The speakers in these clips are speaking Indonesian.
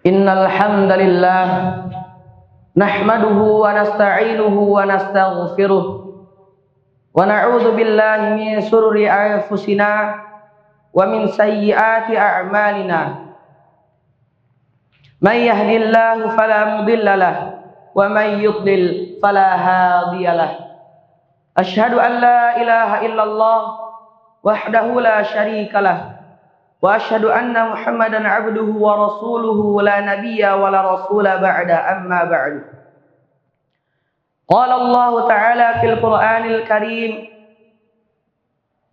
Innal hamdalillah nahmaduhu wa nasta'inuhu wa nastaghfiruh wa na'udzu billahi min shururi anfusina wa min sayyiati a'malina. May yahdihillahu fala mudilla lahu wa may yudlil fala hadiya lahu. Asyhadu an la ilaha illallah wahdahu la syarika lahu wa asyhadu anna Muhammadan abduhu wa rasuluhu la nabiyya wa la rasula ba'da, amma ba'du. Qala Allah ta'ala fil Qur'anil Karim,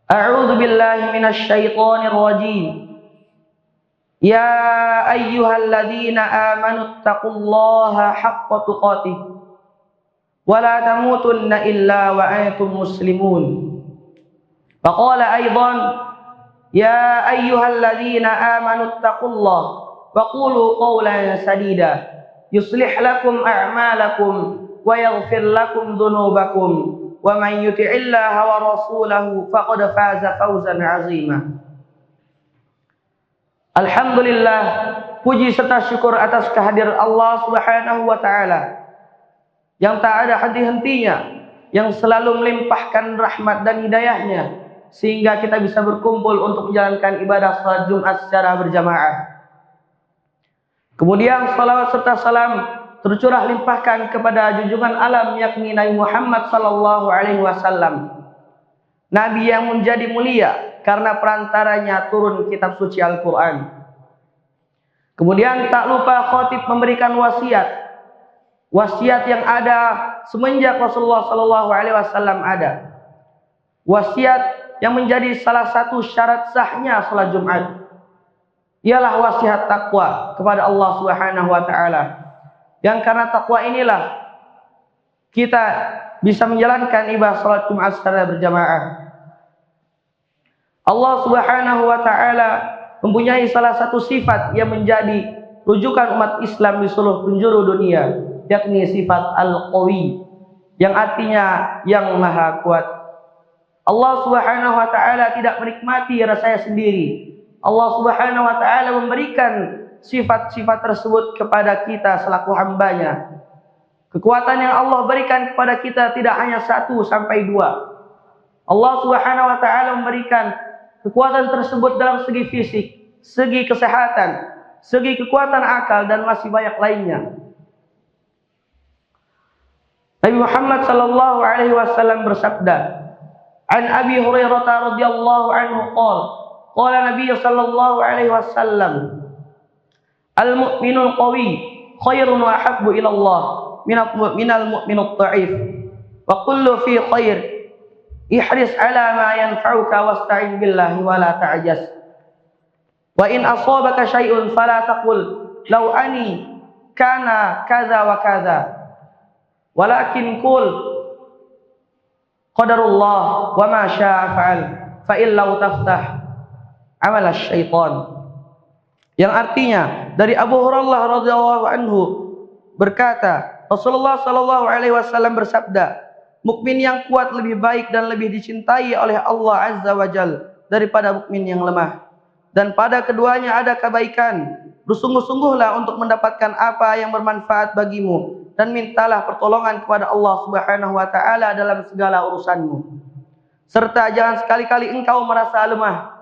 a'udzu billahi minasy syaithanir rajim. Ya ayyuhalladzina amanu taqullaha haqqa tuqatih wa la tamutunna illa wa antum muslimun. Wa qala aidan, ya ayyuhalladzina amanu taqullaha wa qulu qawlan sadida yuslih lakum a'malakum wa yaghfir lakum dhunubakum wa man yuti'illaha wa rasulahu faqad faza fawzan 'azima. Alhamdulillah, puji serta syukur atas kehadiran Allah Subhanahu wa taala yang tak ada henti-hentinya, yang selalu melimpahkan rahmat dan hidayahnya sehingga kita bisa berkumpul untuk menjalankan ibadah salat Jumat secara berjamaah. Kemudian salawat serta salam tercurah limpahkan kepada junjungan alam yakni Nabi Muhammad sallallahu alaihi wasallam, nabi yang menjadi mulia karena perantaranya turun kitab suci Al-Qur'an. Kemudian tak lupa khatib memberikan wasiat yang ada semenjak Rasulullah sallallahu alaihi wasallam ada. Wasiat yang menjadi salah satu syarat sahnya salat Jumat ialah wasiat takwa kepada Allah Subhanahu wa taala. Yang karena takwa inilah kita bisa menjalankan ibadah salat Jumat secara berjamaah. Allah Subhanahu wa taala mempunyai salah satu sifat yang menjadi rujukan umat Islam di seluruh penjuru dunia, yakni sifat Al-Qawi, yang artinya yang maha kuat. Allah Subhanahu wa taala tidak menikmati rasanya sendiri. Allah Subhanahu wa taala memberikan sifat-sifat tersebut kepada kita selaku hambanya. Kekuatan yang Allah berikan kepada kita tidak hanya 1 sampai 2. Allah Subhanahu wa taala memberikan kekuatan tersebut dalam segi fisik, segi kesehatan, segi kekuatan akal, dan masih banyak lainnya. Nabi Muhammad sallallahu alaihi wasallam bersabda, An Abi Hurairah radhiyallahu anhu qala Nabi sallallahu alaihi wasallam, al-mu'minul qawi khairun wa ahabbu ila Allah minal mu'minut dha'if wa kullu fi khair ihris ala ma yanfa'uka wasta'in billahi wa la ta'jas wa in asabaka syai'un fala taqul law ani kana kadza wa kadza walakin qul qadarullah wa ma syaa fa'al fa illau taftah amal syaitan. Yang artinya dari Abu Hurairah radhiyallahu anhu berkata, Rasulullah sallallahu alaihi wasallam bersabda, mukmin yang kuat lebih baik dan lebih dicintai oleh Allah azza wajal daripada mukmin yang lemah, dan pada keduanya ada kebaikan. Bersungguh-sungguhlah untuk mendapatkan apa yang bermanfaat bagimu, dan mintalah pertolongan kepada Allah Subhanahu wa taala dalam segala urusanmu. Serta jangan sekali-kali engkau merasa lemah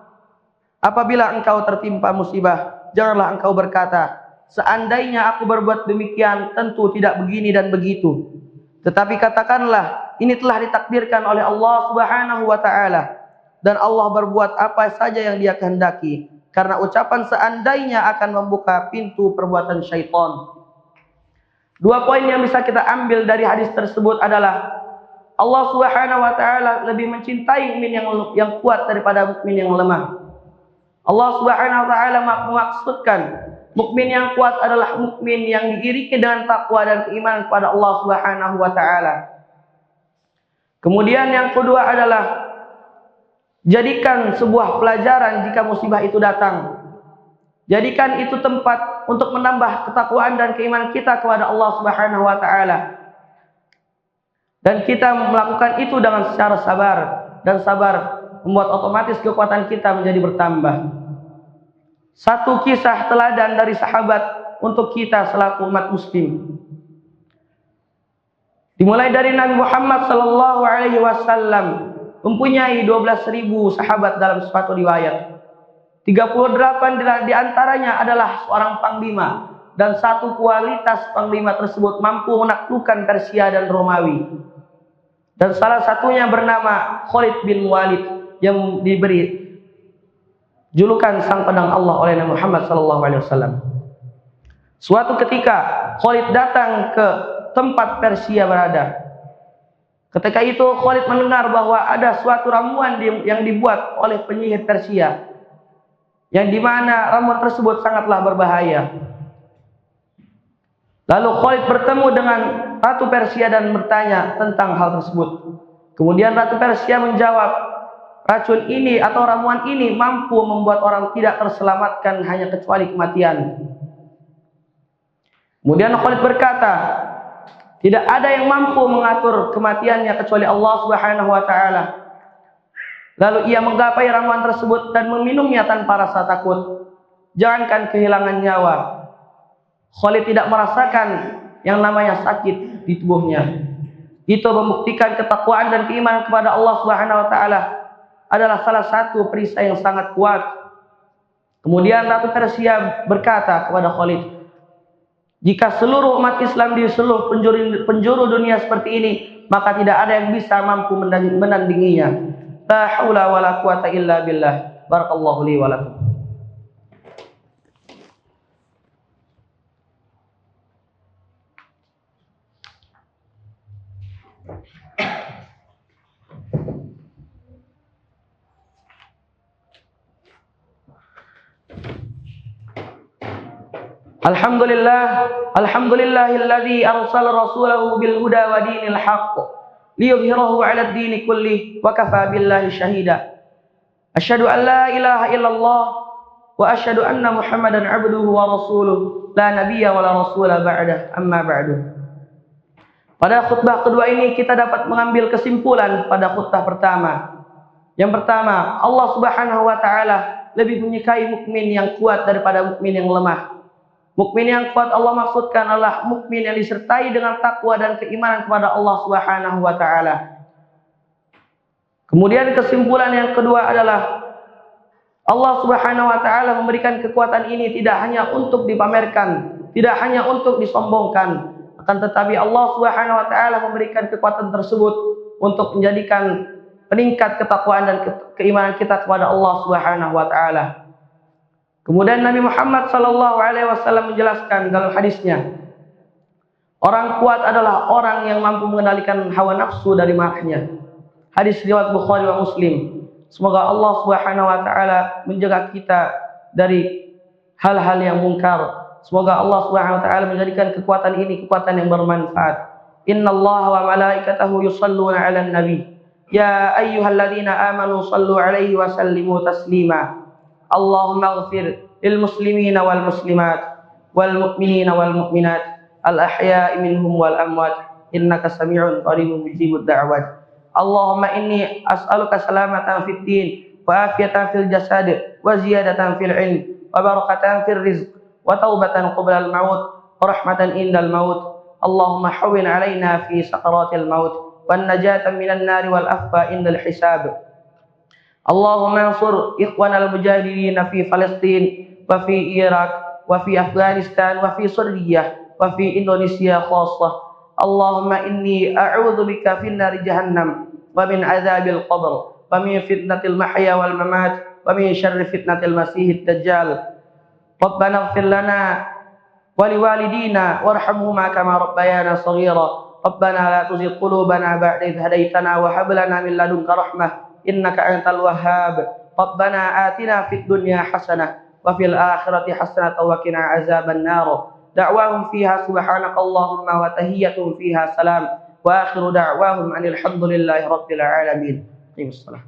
apabila engkau tertimpa musibah. Janganlah engkau berkata, seandainya aku berbuat demikian tentu tidak begini dan begitu. Tetapi katakanlah, ini telah ditakdirkan oleh Allah Subhanahu wa taala, dan Allah berbuat apa saja yang Dia kehendaki, karena ucapan seandainya akan membuka pintu perbuatan syaitan. 2 poin yang bisa kita ambil dari hadis tersebut adalah Allah Subhanahu wa taala lebih mencintai mukmin yang kuat daripada mukmin yang lemah. Allah Subhanahu wa taala memaksudkan mukmin yang kuat adalah mukmin yang diiringi dengan takwa dan keimanan kepada Allah Subhanahu wa taala. Kemudian yang kedua adalah jadikan sebuah pelajaran jika musibah itu datang. Jadikan itu tempat untuk menambah ketakwaan dan keimanan kita kepada Allah Subhanahu wa taala. Dan kita melakukan itu dengan secara sabar, dan sabar membuat otomatis kekuatan kita menjadi bertambah. Satu kisah teladan dari sahabat untuk kita selaku umat muslim. Dimulai dari Nabi Muhammad sallallahu alaihi wasallam mempunyai 12.000 sahabat dalam suatu riwayat. 38 di antaranya adalah seorang panglima, dan satu kualitas panglima tersebut mampu menaklukkan Persia dan Romawi. Dan salah satunya bernama Khalid bin Walid yang diberi julukan sang pedang Allah oleh Nabi Muhammad sallallahu alaihi wasallam. Suatu ketika Khalid datang ke tempat Persia berada. Ketika itu Khalid mendengar bahwa ada suatu ramuan yang dibuat oleh penyihir Persia, yang dimana ramuan tersebut sangatlah berbahaya. Lalu Khalid bertemu dengan Ratu Persia dan bertanya tentang hal tersebut. Kemudian Ratu Persia menjawab, racun ini atau ramuan ini mampu membuat orang tidak terselamatkan hanya kecuali kematian. Kemudian Khalid berkata, tidak ada yang mampu mengatur kematiannya kecuali Allah Subhanahu wa taala. Lalu ia menggapai ramuan tersebut dan meminumnya tanpa rasa takut. Jangankan kehilangan nyawa, Khalid tidak merasakan yang namanya sakit di tubuhnya. Itu membuktikan ketakwaan dan keimanan kepada Allah Subhanahu wa taala adalah salah satu perisai yang sangat kuat. Kemudian Ratu Persia berkata kepada Khalid, jika seluruh umat Islam di seluruh penjuru dunia seperti ini, maka tidak ada yang bisa mampu menandinginya. La haula wala quwata illa billah. Barakallahu li wa lakum. Alhamdulillahilladzi arsala rasulahu bil huda wa dinil haqq liyudhhirahu 'ala ad-dini kulli wa kafa billahi shahida. Asyhadu an la ilaha illallah wa asyhadu anna Muhammadan 'abduhu wa rasuluh la nabiyya wa la rasula ba'dah, amma ba'du. Pada khutbah kedua ini kita dapat mengambil kesimpulan pada khutbah pertama. Yang pertama, Allah Subhanahu wa taala lebih menyukai mukmin yang kuat daripada mukmin yang lemah. Mukmin yang kuat Allah maksudkan adalah mukmin yang disertai dengan takwa dan keimanan kepada Allah Subhanahu wa taala. Kemudian kesimpulan yang kedua adalah Allah Subhanahu wa taala memberikan kekuatan ini tidak hanya untuk dipamerkan, tidak hanya untuk disombongkan, akan tetapi Allah Subhanahu wa taala memberikan kekuatan tersebut untuk menjadikan peningkat ketakwaan dan keimanan kita kepada Allah Subhanahu wa taala. Kemudian Nabi Muhammad sallallahu alaihi wasallam menjelaskan dalam hadisnya, orang kuat adalah orang yang mampu mengendalikan hawa nafsu dari marahnya. Hadis riwayat Bukhari wa Muslim. Semoga Allah Subhanahu wa taala menjaga kita dari hal-hal yang mungkar. Semoga Allah Subhanahu wa taala menjadikan kekuatan ini kekuatan yang bermanfaat. Innallaha wa malaikatahu yusholluna 'alan nabi. Ya ayyuhalladzina amanu shallu 'alaihi wa sallimu taslima. Allahumma ighfir lil muslimina wal muslimat wal mu'minina wal mu'minat al ahya'i minhum wal amwat innaka sami'un qaribun mujibud da'wat. Allahumma inni as'aluka salamatan fid din wa afiyatan fil jasad wa ziyadatan fil ilm wa barakatan fil rizq wa taubatan qabla al maut wa rahmatan indal maut. Allahumma hawwin 'alaina fi sakaratil maut wan najatan minan nari wal afwa indal hisab. Allahumma ansur ikhwanal mujahidin fi Palestin wa fi Irak wa fi Afghanistan wa fi Suriah wa fi Indonesia khassah. Allahumma inni a'udzu bika fin nari jahannam wa min adzabil qabr wa min fitnatil mahya wal mamat wa min syarri fitnatil masiihid dajjal. Rabbana ighfir lana wa liwalidina warhamhuma kama rabbayana shaghira. Rabbana la tuzigh qulubana ba'da idh hadaitana wa hab lana min ladunka rahmah innaka antal wahhab. Rabbana atina fid dunya hasanah wa fil akhirati hasanah wa qina azaban nar. Da'wahum fiha subhanakallahumma wa tahiyyatuhum fiha salam wa akhiru da'wahum anil hamdulillahi rabbil alamin. Qimus shalah.